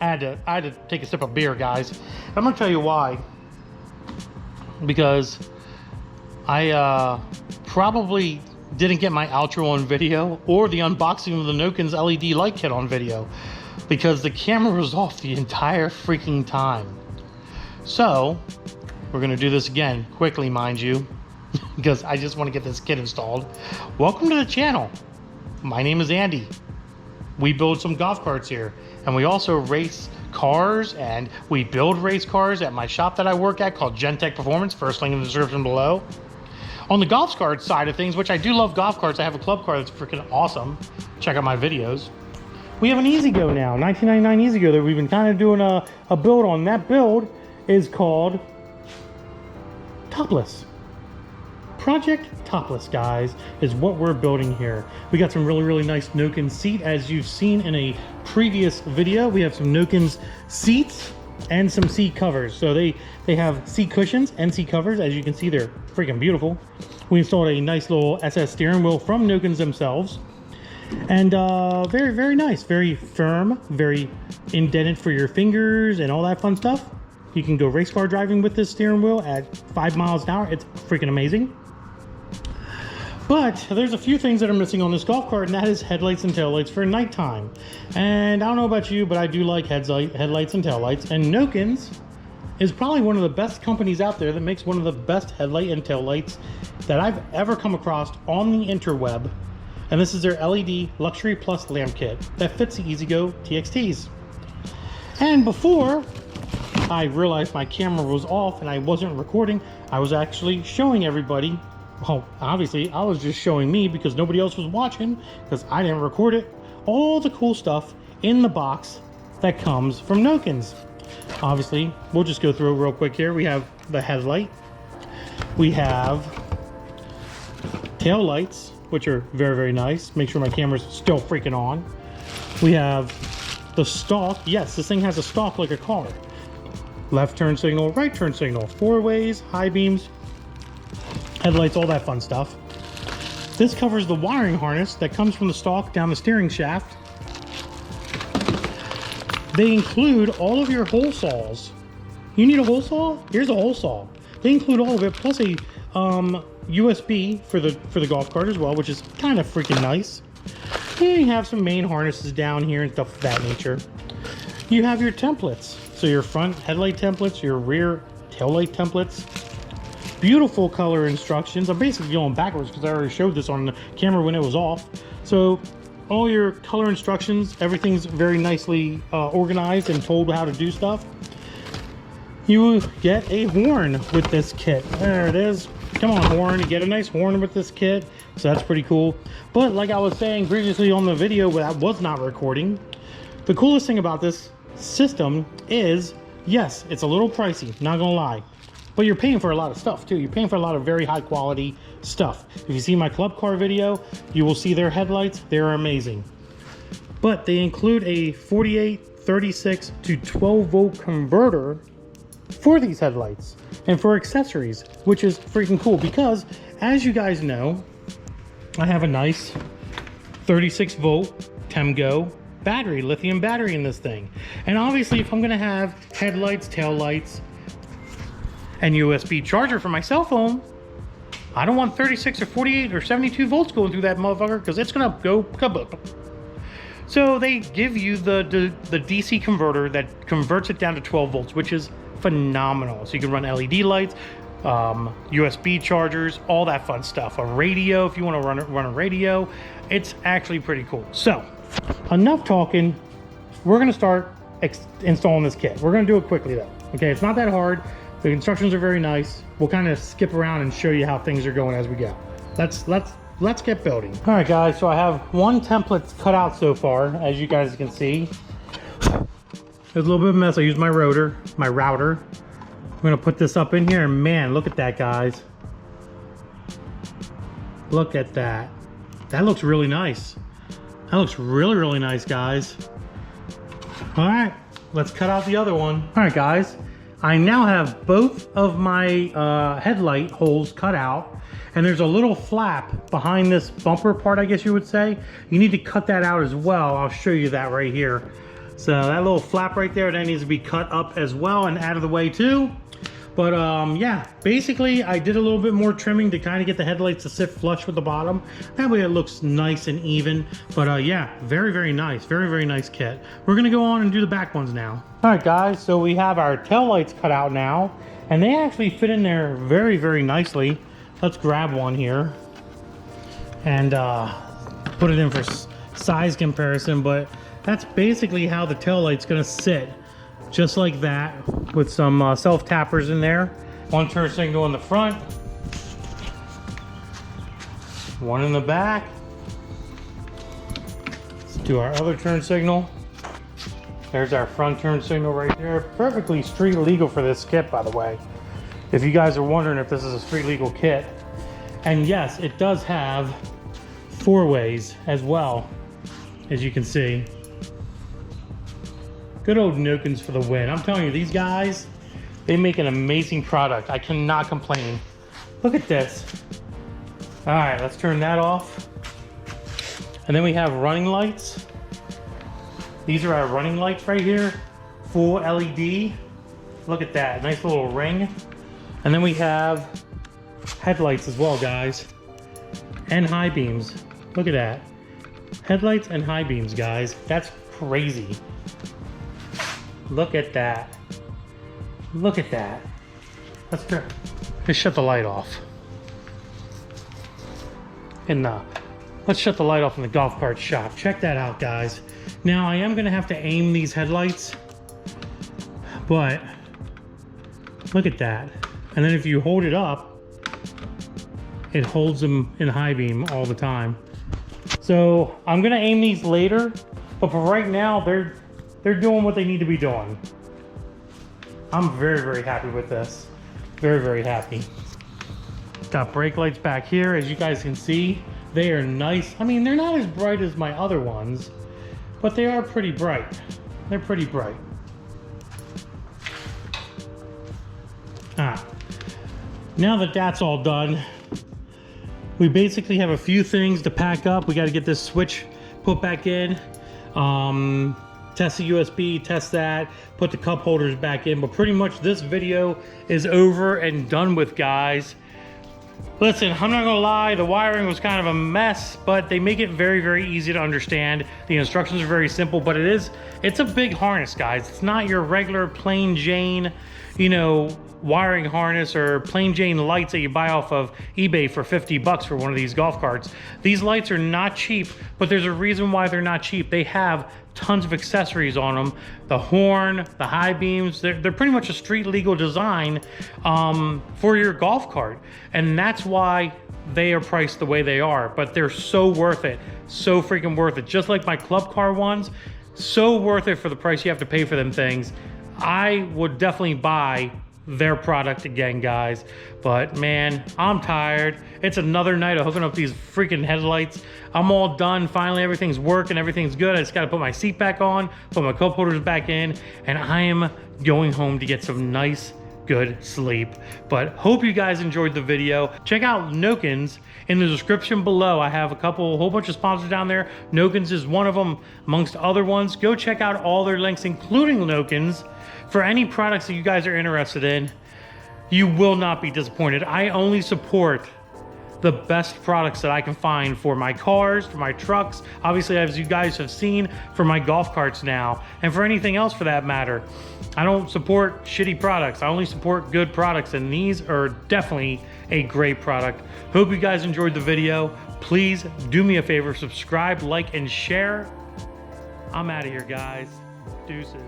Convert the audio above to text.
I had to take a sip of beer, guys. I'm gonna tell you why. Because I probably didn't get my outro on video or the unboxing of the Nokins LED light kit on video because the camera was off the entire freaking time. So we're gonna do this again quickly, mind you, because I just want to get this kit installed. Welcome to the channel. My name is Andy. We build some golf carts here, and we also race cars, and we build race cars at my shop that I work at called Gentek Performance. First link in the description below. On the golf cart side of things, which I do love golf carts, I have a club car that's freaking awesome. Check out my videos. We have an EZGO now, 1999 EZGO that we've been kind of doing a build on. That build is called Topless. Project Topless, guys, is what we're building here. We got some really nice Nokins seat, as you've seen in a previous video. We have some Nokins seats and some seat covers. So they have seat cushions and seat covers. As you can see, they're freaking beautiful. We installed a nice little SS steering wheel from Nokins themselves, and very nice, very firm, very indented for your fingers and all that fun stuff. You can go race car driving with this steering wheel at 5 miles an hour. It's freaking amazing. But there's a few things that are missing on this golf cart, and that is headlights and taillights for nighttime. And I don't know about you, but I do like headlights and taillights. And Nokins is probably one of the best companies out there that makes one of the best headlight and taillights that I've ever come across on the interweb. And this is their LED Luxury Plus lamp kit that fits the EZGO TXTs. And before I realized my camera was off and I wasn't recording, I was actually showing everybody. Well, obviously I was just showing me because nobody else was watching because I didn't record it. All the cool stuff in the box that comes from Nokins. Obviously, we'll just go through it real quick here. We have the headlight. We have tail lights, which are very nice. Make sure my camera's still freaking on. We have the stalk. Yes, this thing has a stalk like a car. Left turn signal, right turn signal, 4 ways, high beams, headlights, all that fun stuff. This covers the wiring harness that comes from the stalk down the steering shaft. They include all of your hole saws. You need a hole saw? Here's a hole saw. They include all of it, plus a USB for the golf cart as well, which is kind of freaking nice. And you have some main harnesses down here and stuff of that nature. You have your templates. So your front headlight templates, your rear taillight templates. Beautiful color instructions. I'm basically going backwards because I already showed this on the camera when it was off. So all your color instructions, everything's very nicely organized and told how to do stuff. You get a horn with this kit. There it is. Come on, horn. You get a nice horn with this kit. So that's pretty cool. But like I was saying previously on the video where I was not recording, the coolest thing about this system is, yes, it's a little pricey, not gonna lie, but you're paying for a lot of stuff too. You're paying for a lot of very high quality stuff. If you see my club car video, you will see their headlights. They're amazing. But they include a 48, 36 to 12 volt converter for these headlights and for accessories, which is freaking cool because, as you guys know, I have a nice 36 volt Temgo battery, lithium battery in this thing. And obviously if I'm gonna have headlights, tail lights, and USB charger for my cell phone, I don't want 36 or 48 or 72 volts going through that motherfucker because it's gonna go kaboom. So they give you the DC converter that converts it down to 12 volts, which is phenomenal. So you can run LED lights, USB chargers, all that fun stuff. A radio if you want to run a radio. It's actually pretty cool. So enough talking. We're going to start installing this kit. We're going to do it quickly though. Okay, it's not that hard. The instructions are very nice. We'll kind of skip around and show you how things are going as we go. Let's get building. All right, guys. So I have one template cut out so far, as you guys can see. There's a little bit of a mess. I used my router. I'm going to put this up in here, and man, look at that, guys. Look at that. That looks really nice. That looks really nice, guys. All right, let's cut out the other one. All right, guys. I now have both of my headlight holes cut out, and there's a little flap behind this bumper part, I guess you would say. You need to cut that out as well. I'll show you that right here. So that little flap right there, that needs to be cut up as well and out of the way too. But yeah, basically I did a little bit more trimming to kind of get the headlights to sit flush with the bottom. That way it looks nice and even. But yeah, very, very nice. Very, very nice kit. We're gonna go on and do the back ones now. All right, guys, so we have our tail lights cut out now, and they actually fit in there very, very nicely. Let's grab one here and put it in for size comparison, but that's basically how the tail light's gonna sit. Just like that, with some self-tappers in there. One turn signal in the front, one in the back. Let's do our other turn signal. There's our front turn signal right there. Perfectly street legal for this kit, by the way. If you guys are wondering if this is a street legal kit. And yes, it does have 4-ways as well, as you can see. Good old Nokins for the win. I'm telling you, these guys, they make an amazing product. I cannot complain. Look at this. All right, let's turn that off. And then we have running lights. These are our running lights right here. Full LED. Look at that, nice little ring. And then we have headlights as well, guys. And high beams. Look at that. Headlights and high beams, guys. That's crazy. Look at that. Look at that. Let's shut the light off. And let's shut the light off in the golf cart shop. Check that out, guys. Now I am gonna have to aim these headlights, but look at that. And then if you hold it up, it holds them in high beam all the time. So I'm gonna aim these later, but for right now, they're doing what they need to be doing. I'm very, very happy with this. Very, very happy. Got brake lights back here. As you guys can see, they are nice. I mean, they're not as bright as my other ones, but they are pretty bright. They're pretty bright. Now that that's all done, we basically have a few things to pack up. We got to get this switch put back in. Test the USB, test that, put the cup holders back in, but pretty much this video is over and done with, guys. Listen, I'm not gonna lie, the wiring was kind of a mess, but they make it very, very easy to understand. The instructions are very simple, but it's a big harness, guys. It's not your regular plain Jane, you know, wiring harness or plain Jane lights that you buy off of eBay for 50 bucks for one of these golf carts. These lights are not cheap, but there's a reason why they're not cheap. They have tons of accessories on them. The horn, the high beams, they're pretty much a street legal design for your golf cart. And that's why they are priced the way they are, but they're so worth it. So freaking worth it. Just like my club car ones, so worth it for the price you have to pay for them things. I would definitely buy their product again, guys. But man, I'm tired. It's another night of hooking up these freaking headlights. I'm all done. Finally, everything's working, everything's good. I just got to put my seat back on, put my cup holders back in, and I am going home to get some nice, good sleep. But hope you guys enjoyed the video. Check out Nokins in the description below. I have a whole bunch of sponsors down there. Nokins is one of them amongst other ones. Go check out all their links, including Nokins, for any products that you guys are interested in. You will not be disappointed. I only support the best products that I can find for my cars, for my trucks, obviously, as you guys have seen, for my golf carts now, and for anything else for that matter. I don't support shitty products. I only support good products, and these are definitely a great product. Hope you guys enjoyed the video. Please do me a favor, subscribe, like, and share. I'm out of here, guys. Deuces.